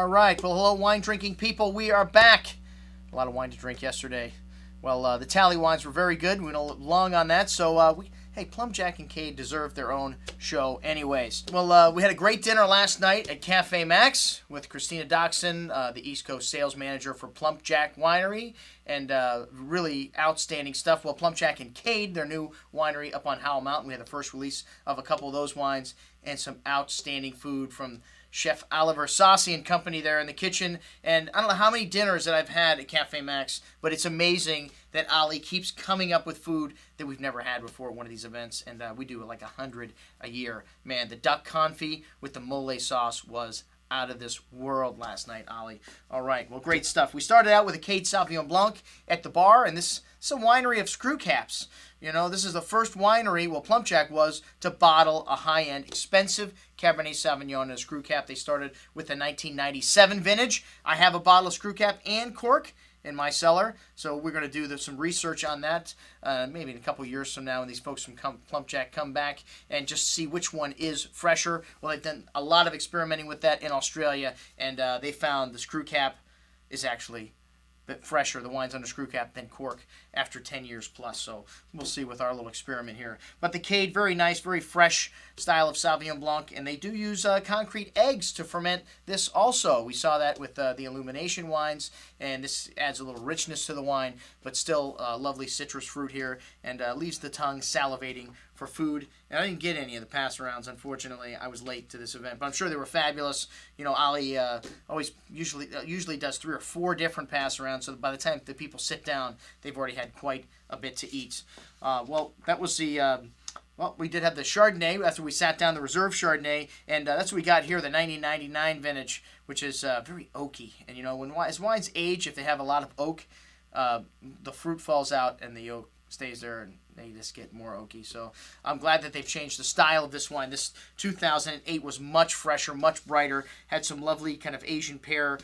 All right. Well, hello, wine-drinking people. We are back. A lot of wine to drink yesterday. Well, the tally wines were very good. We went long on that. So, hey, Plumpjack and Cade deserve their own show anyways. Well, we had a great dinner last night at Cafe Maxx with Christina Doxson, the East Coast sales manager for Plumpjack Winery, and really outstanding stuff. Well, Plumpjack and Cade, their new winery up on Howell Mountain. We had the first release of a couple of those wines and some outstanding food from Chef Oliver Saucy and company there in the kitchen. And I don't know how many dinners that I've had at Cafe Maxx, but it's amazing that Ali keeps coming up with food that we've never had before at one of these events. And we do like 100 a year. Man, the duck confit with the mole sauce was out of this world last night, Ali. All right, well, great stuff. We started out with a Cade Sauvignon Blanc at the bar, and this is a winery of screw caps. You know, this is the first winery, well, Plumpjack was, to bottle a high-end, expensive Cabernet Sauvignon in a screw cap. They started with a 1997 vintage. I have a bottle of screw cap and cork in my cellar, so we're going to do some research on that maybe in a couple years from now when these folks from Plumpjack come back and just see which one is fresher. Well, they've done a lot of experimenting with that in Australia, and they found the screw cap is actually bit fresher, the wines under screw cap, than cork after 10 years plus. So we'll see with our little experiment here. But the Cade, very nice, very fresh style of Sauvignon Blanc, and they do use concrete eggs to ferment this also. We saw that with the Illumination wines, and this adds a little richness to the wine, but still lovely citrus fruit here, and leaves the tongue salivating for food. And I didn't get any of the pass arounds, unfortunately. I was late to this event, but I'm sure they were fabulous. You know, Ali always usually does 3 or 4 different pass arounds, so by the time the people sit down, they've already had quite a bit to eat. Well, that was the well, we did have the Chardonnay after we sat down, the Reserve Chardonnay, and that's what we got here, the 1999 vintage, which is very oaky. And you know, as wines age, if they have a lot of oak, the fruit falls out and the oak stays there, and they just get more oaky. So I'm glad that they've changed the style of this wine. This 2008 was much fresher, much brighter, had some lovely kind of Asian pear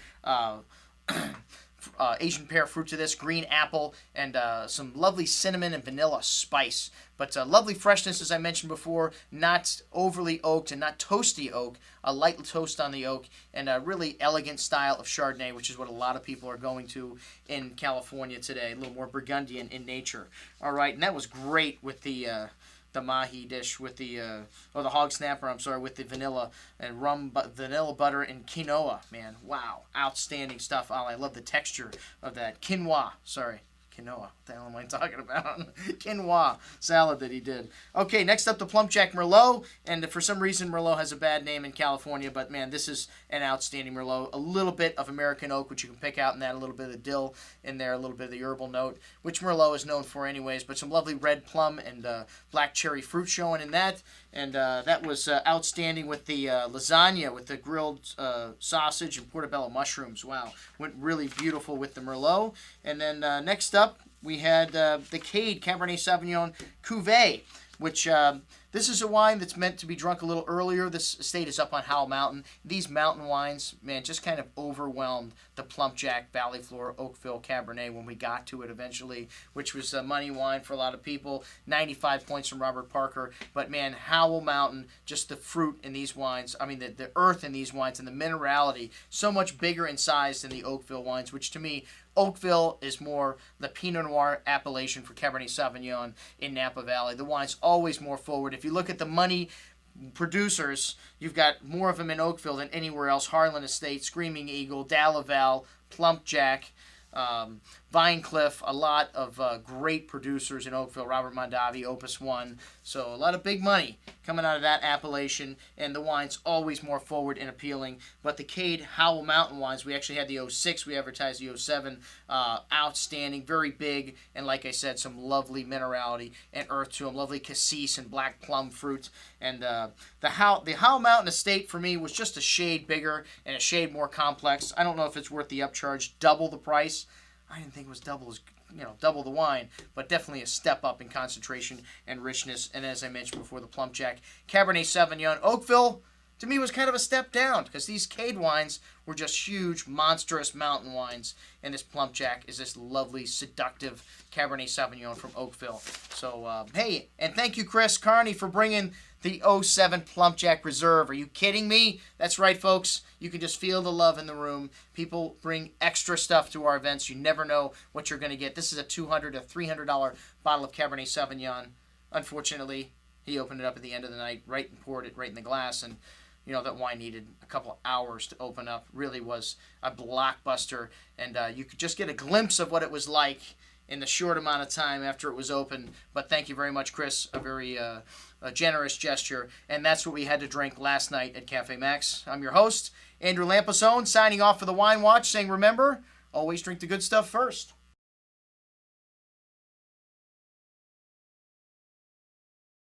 fruit to this, green apple, and some lovely cinnamon and vanilla spice. But lovely freshness, as I mentioned before, not overly oaked and not toasty oak, a light toast on the oak, and a really elegant style of Chardonnay, which is what a lot of people are going to in California today, a little more Burgundian in nature. All right, and that was great with the mahi dish with the hog snapper, I'm sorry, with the vanilla and vanilla butter and quinoa. Man, wow, outstanding stuff. Oh, I love the texture of that quinoa what the hell am I talking about? Quinoa salad that he did. Okay, next up, the Plumpjack Merlot. And for some reason, Merlot has a bad name in California. But, man, this is an outstanding Merlot. A little bit of American oak, which you can pick out, and add a little bit of dill in there, a little bit of the herbal note, which Merlot is known for anyways. But some lovely red plum and black cherry fruit showing in that. And that was outstanding with the lasagna, with the grilled sausage and portobello mushrooms. Wow, went really beautiful with the Merlot. And then next up, we had the Cade Cabernet Sauvignon Cuvee, which this is a wine that's meant to be drunk a little earlier. This estate is up on Howell Mountain. These mountain wines, man, just kind of overwhelmed the Plumpjack Valley Floor Oakville Cabernet when we got to it eventually, which was a money wine for a lot of people. 95 points from Robert Parker. But, man, Howell Mountain, just the fruit in these wines, I mean, the earth in these wines and the minerality, so much bigger in size than the Oakville wines, which to me, Oakville is more the Pinot Noir appellation for Cabernet Sauvignon in Napa Valley. The wine's always more forward. If you look at the money producers, you've got more of them in Oakville than anywhere else. Harlan Estate, Screaming Eagle, Dallaval, Plumpjack, Vinecliff, a lot of great producers in Oakville, Robert Mondavi, Opus One. So a lot of big money coming out of that appellation, and the wine's always more forward and appealing. But the Cade Howell Mountain wines, we actually had the 06, we advertised the 07, outstanding, very big, and like I said, some lovely minerality and earth to them, lovely cassis and black plum fruit. And the Howell Mountain estate for me was just a shade bigger and a shade more complex. I don't know if it's worth the upcharge, double the price. I didn't think it was double the wine, but definitely a step up in concentration and richness. And as I mentioned before, the Plumpjack Cabernet Sauvignon Oakville to me was kind of a step down, because these Cade wines were just huge, monstrous mountain wines, and this Plumpjack is this lovely, seductive Cabernet Sauvignon from Oakville. So, hey, and thank you, Chris Carney, for bringing the '07 Plumpjack Reserve. Are you kidding me? That's right, folks. You can just feel the love in the room. People bring extra stuff to our events. You never know what you're going to get. This is a $200 to $300 bottle of Cabernet Sauvignon. Unfortunately, he opened it up at the end of the night, right, and poured it right in the glass, and you know, that wine needed a couple of hours to open up. Really was a blockbuster, and you could just get a glimpse of what it was like in the short amount of time after it was open. But thank you very much, Chris. A very a generous gesture, and that's what we had to drink last night at Cafe Maxx. I'm your host, Andrew Lampasone, signing off for the Wine Watch, saying remember, always drink the good stuff first.